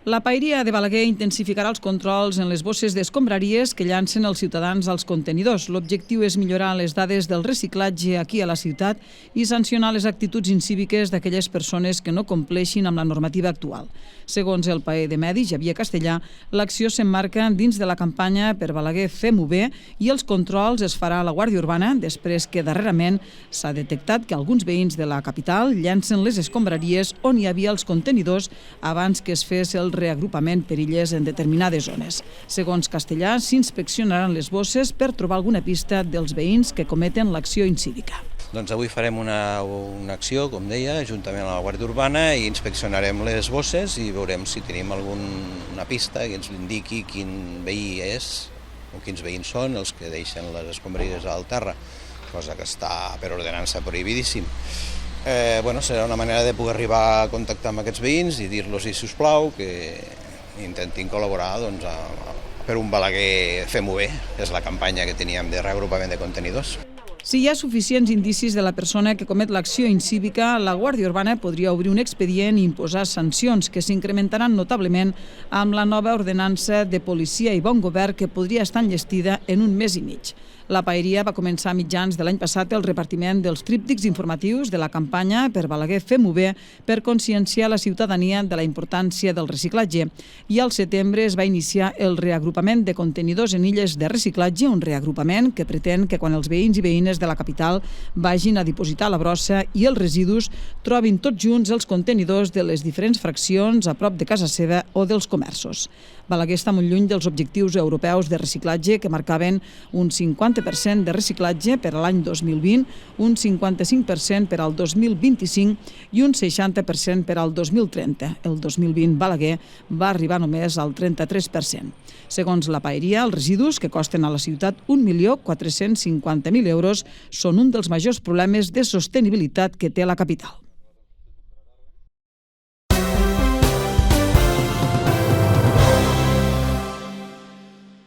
La Paeria de Balaguer intensificarà els controls en les bosses d'escombraries que llancen els ciutadans als contenidors. L'objectiu és millorar les dades del reciclatge aquí a la ciutat i sancionar les actituds incíviques d'aquelles persones que no compleixin amb la normativa actual. Segons el paer de Medi, Xavier Castellà, l'acció s'emmarca dins de la campanya Per Balaguer Fem-ho bé i els controls es farà a la Guàrdia Urbana després que darrerament s'ha detectat que alguns veïns de la capital llancen les escombraries on hi havia els contenidors abans que es fes el reagrupament per illes en determinades zones. Segons Castellà, s'inspeccionaran les bosses per trobar alguna pista dels veïns que cometen l'acció incívica. Doncs avui farem una acció, com deia, juntament amb la Guàrdia Urbana i inspeccionarem les bosses i veurem si tenim alguna pista que ens indiqui quin veí és o quins veïns són els que deixen les escombraries al terra, cosa que està per ordenança prohibidíssim. Serà una manera de poder arribar a contactar amb aquests veïns i dir-los, si us plau, que intentin col·laborar per un Balaguer Fem-ho bé, és la campanya que teníem de reagrupament de contenidors. Si hi ha suficients indicis de la persona que comet l'acció incívica, la Guàrdia Urbana podria obrir un expedient i imposar sancions que s'incrementaran notablement amb la nova ordenança de policia i bon govern que podria estar enllestida en un mes i mig. La Paeria va començar a mitjans de l'any passat el repartiment dels tríptics informatius de la campanya Per Balaguer Fem-ho bé per conscienciar la ciutadania de la importància del reciclatge. I al setembre es va iniciar el reagrupament de contenidors en illes de reciclatge, un reagrupament que pretén que quan els veïns i veïnes de la capital vagin a dipositar la brossa i els residus trobin tots junts els contenidors de les diferents fraccions a prop de casa seva o dels comerços. Balaguer està molt lluny dels objectius europeus de reciclatge que marcaven un 50% de reciclatge per a l'any 2020, un 55% per al 2025 i un 60% per al 2030. El 2020 Balaguer va arribar només al 33%. Segons la Paeria, els residus, que costen a la ciutat 1.450.000 euros, són un dels majors problemes de sostenibilitat que té la capital.